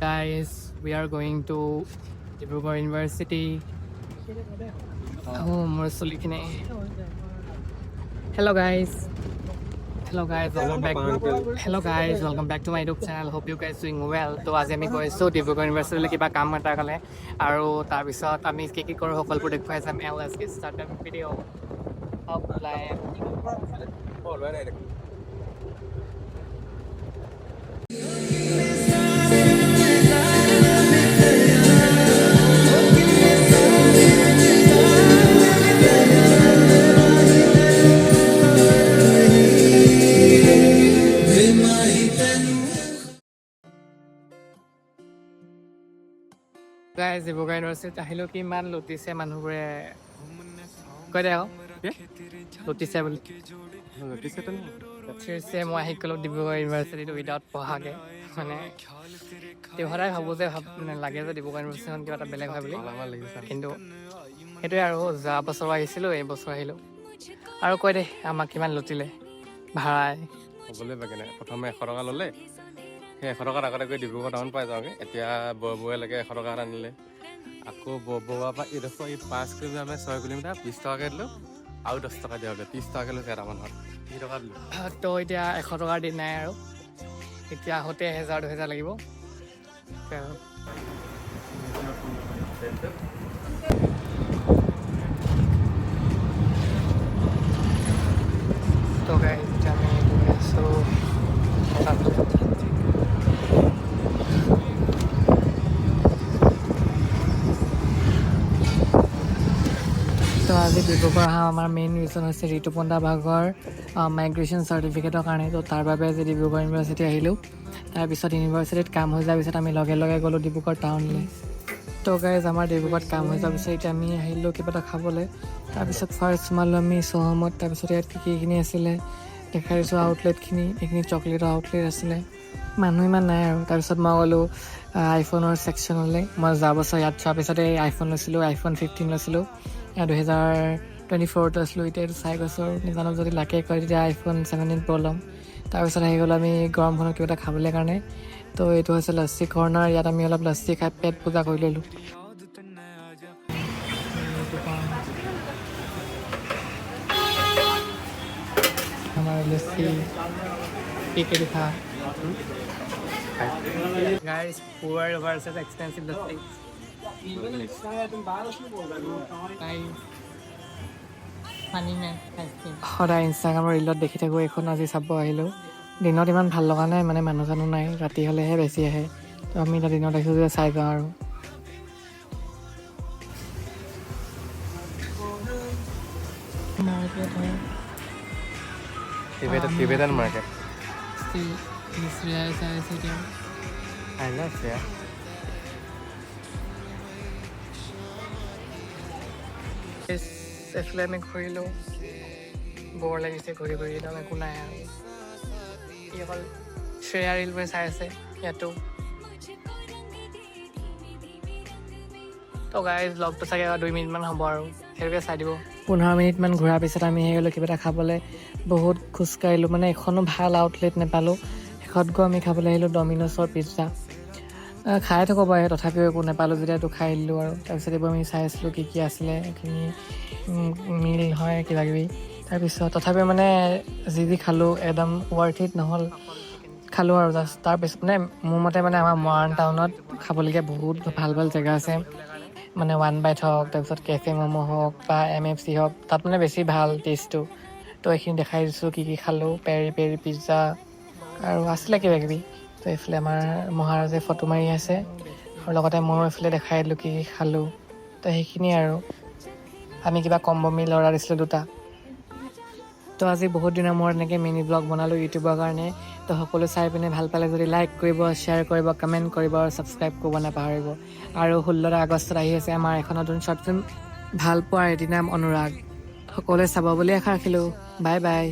Guys, we are going to Dibrugarh University. Oh, Mursulikine. Hello guys. Welcome back to my YouTube channel. Hope you guys doing well. তো আজি আমি গৈছোঁ ডিব্ৰুগড় ইউনিভাৰ্চিটিলৈ কিবা কাম এটাৰ কাৰণে আৰু তাৰপিছত আমি কি কৰোঁ সকলোবোৰ দেখুৱাই যাম. Let's get started video. Guys, Dibrugarh ইউনিভাৰ্চিটিত আহিলেও কিমান লুটিছে মানুহবোৰে কৈ দে আকৌ লুটিছে বুলি মই আহি গ'লোঁ ডিব্ৰুগড় ইউনিভাৰ্চিটিটো উইদাউট পঢ়াকৈ মানে সদায় ভাবোঁ যে মানে লাগে যে ডিব্ৰুগড় ইউনিভাৰ্চিটিখন কিবা এটা বেলেগ হয় বুলি কিন্তু সেইটোৱে আৰু যোৱা বছৰ আহিছিলোঁ এই বছৰ আহিলোঁ আৰু কৈ দে আমাক কিমান লুটিলে ভাড়াই ক'বলৈ বাকী নাই প্ৰথমে 100 টকা ল'লে সেই 100 টকাত আগতে গৈ ডিব্ৰুগড় টাউন পাই যাওঁগৈ এতিয়া বৰবুৱালৈকে 100 টকা এটা আনিলে আকৌ বৰবুৱাৰ পৰা এইডোখৰ 5 কিলোমিটাৰ মানে 6 কিলোমিটাৰ 20 টকাকৈ দিলোঁ আৰু 10 টকা দিয়া হ'লে 30 টকাকৈ লৈছে এটা মানুহত 30 টকা দিলোঁ তো এতিয়া 100 টকাৰ দিন নাই আৰু এতিয়া আহোঁতে 1000-2000 লাগিব তো গাইজ আমি গৈ আছোঁ তো আজি ডিব্ৰুগড় অহা আমাৰ মেইন ৰিজন হৈছে ঋতুপৰ্ণা বাঘৰ মাইগ্ৰেশ্যন চাৰ্টিফিকেটৰ কাৰণে তো তাৰ বাবে আজি ডিব্ৰুগড় ইউনিভাৰ্চিটি আহিলোঁ তাৰপিছত ইউনিভাৰ্চিটিত কাম হৈ যোৱাৰ পিছত আমি লগে লগে গ'লোঁ ডিব্ৰুগড় টাউনলৈ তো গাইজ আমাৰ ডিব্ৰুগড়ত কাম হৈ যোৱাৰ পিছত এতিয়া আমি আহিলোঁ কিবা এটা খাবলৈ তাৰপিছত ফাৰ্ষ্ট সোমালোঁ আমি চৌহমত তাৰপিছত ইয়াত কিখিনি আছিলে দেখাই দিছোঁ আউটলেটখিনি এইখিনি চকলেটৰ আউটলেট আছিলে মানুহ ইমান নাই আৰু তাৰপিছত মই গ'লোঁ আইফোনৰ ছেকশ্যনলৈ মই যোৱা বছৰ ইয়াত চোৱাৰ পিছতে আইফোন লৈছিলোঁ iPhone 15 লৈছিলোঁ 2024 লৈছিলোঁ এতিয়া এইটো চাই গৈছোঁ আৰু নাজানো যদি লাকে কয় তেতিয়া iPhone 17 Pro ল'ম তাৰপিছত আহি গ'লোঁ আমি গৰমখনত কিবা এটা খাবলৈ কাৰণে তো এইটো হৈছে লচ্চি কৰ্ণাৰ ইয়াত আমি অলপ লচ্চি খাই পেট পূজা কৰি ল'লোঁ আমাৰ লচ্চি কি লিখা Guys, poor versus expensive lassi. সদায় ইনষ্টাগ্ৰামৰ ৰিলত দেখি থাকোঁ এইখন আজি চাব আহিলোঁ দিনত ইমান ভাল লগা নাই মানে মানুহ চানুহ নাই ৰাতি হ'লেহে বেছি আহে তো আমি এতিয়া দিনত আহিছোঁ যে চাই যাওঁ আৰু Tibetan market. I love it. এইফালে আমি ঘূৰিলোঁ বৰ লাগিছে ঘূৰি ঘূৰি একদম একো নাই আৰু ই অকল শ্ৰেয়া ৰেলৱে চাই আছে ইয়াতো তো গাইজ লগটো চাগে 2 মিনিটমান হ'ব আৰু সেইটোকে চাই দিব 15 মিনিটমান ঘূৰাৰ পিছত আমি আহি গ'লোঁ কিবা এটা খাবলৈ বহুত খোজকাঢ়িলোঁ মানে এখনো ভাল আউটলেট নাপালোঁ শেষত গৈ আমি খাবলৈ আহিলোঁ ডমিন'ছৰ পিজ্জা খাই থাকোঁ বাৰু তথাপিও একো নাপালোঁ যেতিয়া এইটো খাই দিলোঁ আৰু তাৰপিছত এইবোৰ আমি চাই আছিলোঁ কি আছিলে এইখিনি মিল হয় কিবাকিবি তাৰপিছত তথাপিও মানে যি খালোঁ একদম ৱৰ্থ ইট নহ'ল খালোঁ আৰু জাষ্ট তাৰপিছত মানে মোৰ মতে মানে আমাৰ মৰাণ টাউনত খাবলগীয়া বহুত ভাল ভাল জেগা আছে মানে 1 বাইট হওক তাৰপিছত কেফে ম'ম' হওক বা MFC হওক তাত মানে বেছি ভাল টেষ্টটো তো এইখিনি দেখাই দিছোঁ কি খালোঁ পেৰি পিজ্জা আৰু আছিলে কিবাকিবি তো এইফালে আমাৰ মহাৰাজে ফটো মাৰি আছে আৰু লগতে ময়ো এইফালে দেখাই দিলোঁ কি খালোঁ তো সেইখিনিয়ে আৰু আমি কিবা কম্ব মিল অৰ্ডাৰ দিছিলোঁ 2টা তো আজি বহুত দিনৰ মূৰত এনেকৈ মিনি ব্লগ বনালোঁ ইউটিউবৰ কাৰণে তো সকলো চাই পিনে ভাল পালে যদি লাইক কৰিব শ্বেয়াৰ কৰিব কমেণ্ট কৰিব আৰু ছাবস্ক্ৰাইব কৰিব নাপাহৰিব আৰু 16 আগষ্টত আহি আছে আমাৰ এখন নতুন শ্বৰ্ট ফিল্ম ভাল পোৱাৰ এটি নাম অনুৰাগ সকলোৱে চাব বুলি আশা ৰাখিলোঁ বাই বাই